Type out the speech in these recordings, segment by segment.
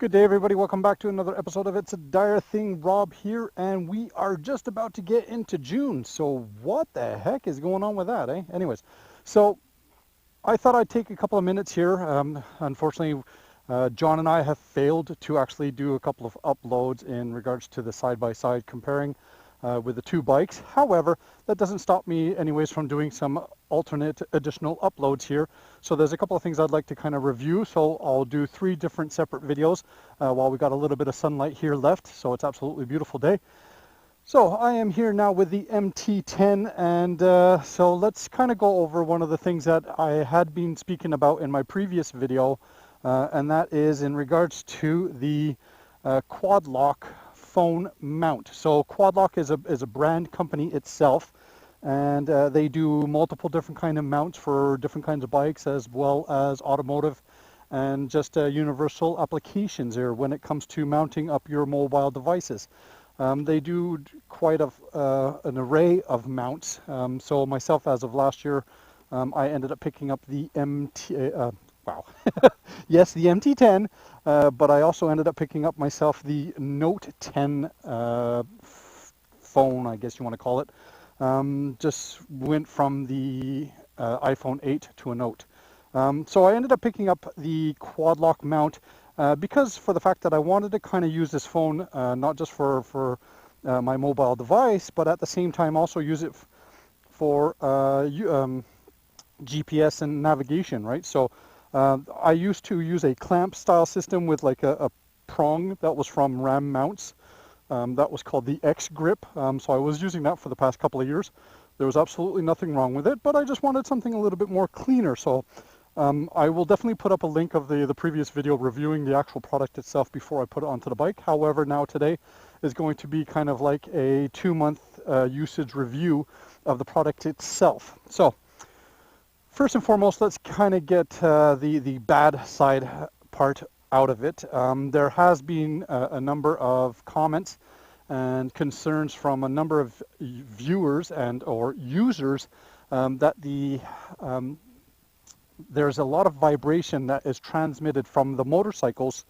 Good day, everybody. Welcome back to another episode of It's a Dyer Thing. Rob here, and we are just about to get into June. So what the heck is going on with that, eh? Anyways, so I thought I'd take a couple of minutes here. Unfortunately, John and I have failed to actually do a couple of uploads in regards to the side-by-side comparing with the two bikes. However, that doesn't stop me anyways from doing some alternate additional uploads here. So there's a couple of things I'd like to kind of review. So I'll do 3 different separate videos while we got a little bit of sunlight here left. So it's absolutely beautiful day. So I am here now with the MT-10, and so let's kind of go over one of the things that I had been speaking about in my previous video, and that is in regards to the Quadlock phone mount. So Quadlock is a brand company itself, and they do multiple different kind of mounts for different kinds of bikes as well as automotive and just universal applications here when it comes to mounting up your mobile devices. They do quite an array of mounts. So myself, as of last year, I ended up picking up the yes, the MT-10, but I also ended up picking up myself the Note 10 phone, I guess you want to call it. Just went from the iPhone 8 to a Note. So I ended up picking up the Quadlock mount because for the fact that I wanted to kind of use this phone not just for my mobile device, but at the same time also use it for GPS and navigation, right? So I used to use a clamp style system with like a prong that was from Ram Mounts. That was called the X Grip. So I was using that for the past couple of years. There was absolutely nothing wrong with it, but I just wanted something a little bit more cleaner. So I will definitely put up a link of the previous video reviewing the actual product itself before I put it onto the bike. However, now today is going to be kind of like a 2-month usage review of the product itself. So first and foremost, let's kind of get the bad side part out of it. There has been a number of comments and concerns from a number of viewers and or users that there's a lot of vibration that is transmitted from the motorcycles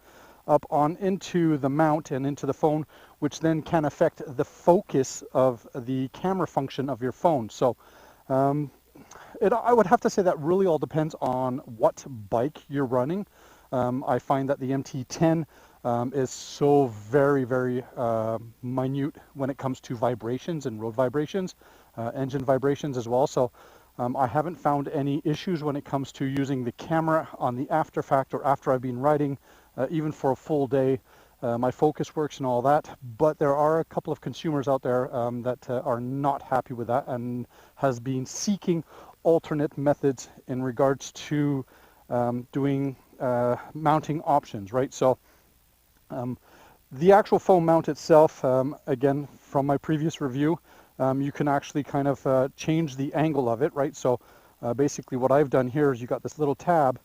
up on into the mount and into the phone, which then can affect the focus of the camera function of your phone. So I would have to say that really all depends on what bike you're running. I find that the MT-10 is so very, very minute when it comes to vibrations and road vibrations, engine vibrations as well. So I haven't found any issues when it comes to using the camera on the after fact or after I've been riding, even for a full day. My focus works and all that, but there are a couple of consumers out there that are not happy with that and has been seeking alternate methods in regards to doing mounting options, right? So the actual phone mount itself, again, from my previous review, you can actually kind of change the angle of it, right? So basically what I've done here is you got this little tab.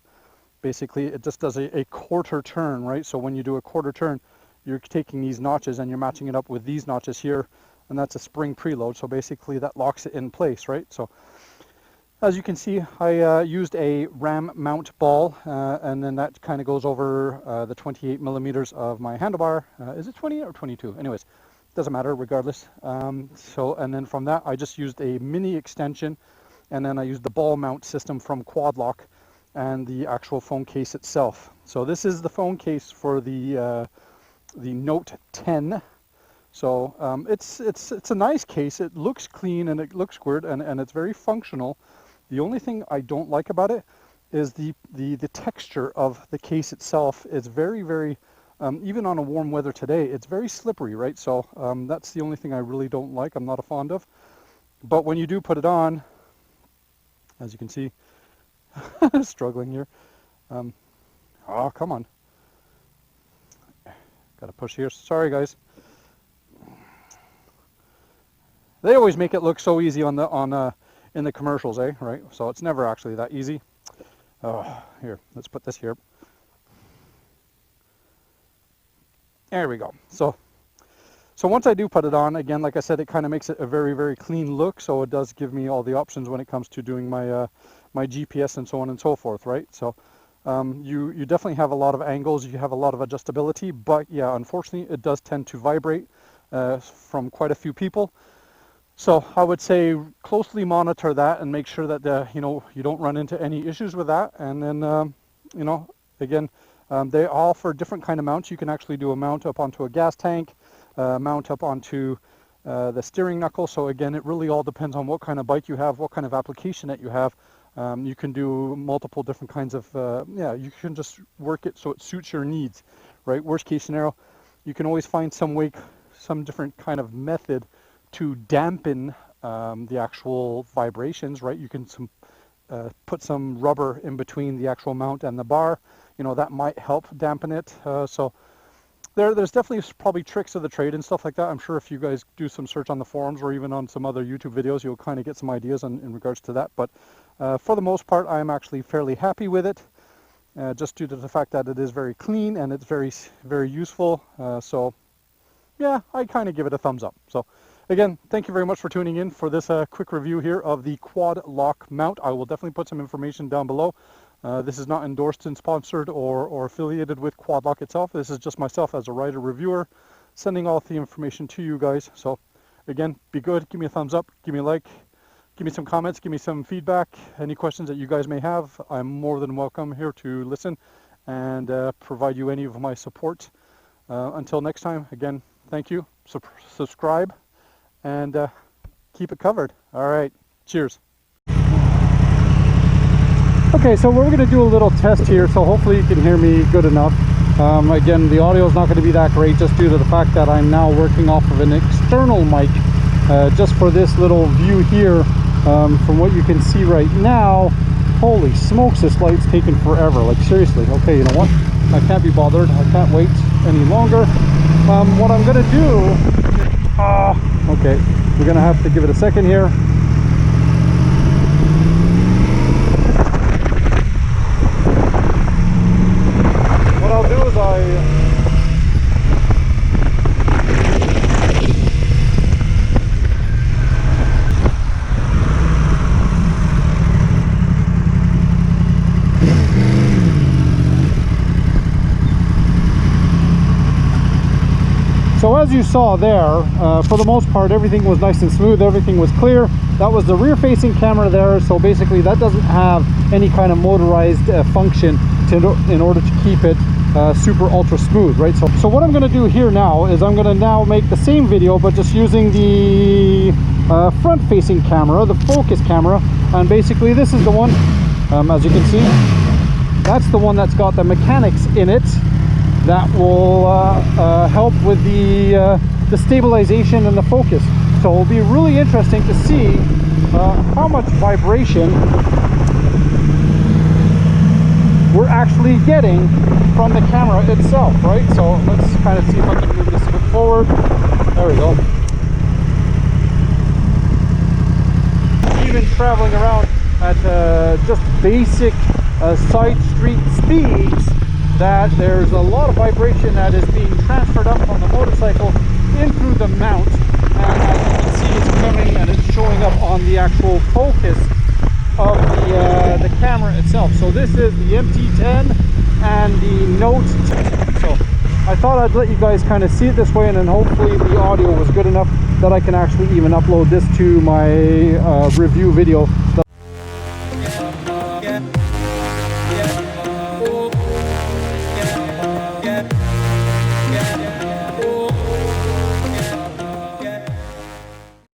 Basically, it just does a quarter turn, right? So when you do a quarter turn, you're taking these notches and you're matching it up with these notches here, and that's a spring preload. So basically that locks it in place, right? So as you can see, I used a Ram mount ball, and then that kind of goes over the 28 millimeters of my handlebar. Is it 20 or 22? Anyways, doesn't matter regardless. And then from that, I just used a mini extension, and then I used the ball mount system from Quadlock and the actual phone case itself. So this is the phone case for the Note 10. So it's a nice case. It looks clean and it looks good, and it's very functional. The only thing I don't like about it is the texture of the case itself. Is very, very, even on a warm weather today, it's very slippery, right? So that's the only thing I really don't like. I'm not a fond of. But when you do put it on, as you can see, struggling here. Oh, come on. Got to push here. Sorry, guys. They always make it look so easy in the commercials, eh? Right? So it's never actually that easy. Oh, here, let's put this here. There we go. So once I do put it on, again, like I said, it kind of makes it a very, very clean look. So it does give me all the options when it comes to doing my my GPS and so on and so forth, right? So You definitely have a lot of angles, you have a lot of adjustability, but yeah, unfortunately it does tend to vibrate from quite a few people. So I would say closely monitor that and make sure that you don't run into any issues with that. And then again, they offer different kind of mounts. You can actually do a mount up onto a gas tank, mount up onto the steering knuckle. So again, it really all depends on what kind of bike you have, what kind of application that you have. You can do multiple different kinds of, you can just work it so it suits your needs, right? Worst case scenario, you can always find some different kind of method to dampen the actual vibrations, right? You can put some rubber in between the actual mount and the bar. That might help dampen it. So there's definitely probably tricks of the trade and stuff like that. I'm sure if you guys do some search on the forums or even on some other YouTube videos, you'll kind of get some ideas in regards to that. But for the most part, I'm actually fairly happy with it, just due to the fact that it is very clean and it's very, very useful. So yeah, I kind of give it a thumbs up. So again, thank you very much for tuning in for this quick review here of the Quadlock mount. I will definitely put some information down below. This is not endorsed and sponsored or affiliated with Quadlock itself. This is just myself as a writer reviewer sending all the information to you guys. So again, be good, give me a thumbs up, give me a like, give me some comments, give me some feedback, any questions that you guys may have. I'm more than welcome here to listen and provide you any of my support. Until next time, again, thank you, subscribe, and keep it covered. All right, cheers. Okay, so we're going to do a little test here, so hopefully you can hear me good enough. Again, the audio is not going to be that great just due to the fact that I'm now working off of an external mic just for this little view here. From what you can see right now, holy smokes, this light's taking forever, like seriously. Okay, you know what, I can't be bothered, I can't wait any longer. What I'm going to do, okay, we're going to have to give it a second here. What I'll do is so as you saw there, for the most part, everything was nice and smooth, everything was clear. That was the rear-facing camera there, so basically that doesn't have any kind of motorized function in order to keep it super ultra smooth, right? So what I'm going to do here now is I'm going to now make the same video, but just using the front-facing camera, the focus camera, and basically this is the one, as you can see, that's the one that's got the mechanics in it that will help with the stabilization and the focus. So it'll be really interesting to see how much vibration we're actually getting from the camera itself, right? So let's kind of see if I can move this a bit forward. There we go. Even traveling around at just basic side street speeds, that there's a lot of vibration that is being transferred up from the motorcycle in through the mount, and as you can see, it's coming and it's showing up on the actual focus of the camera itself. So this is the MT-10 and the Note 10. So I thought I'd let you guys kind of see it this way, and then hopefully the audio was good enough that I can actually even upload this to my review video.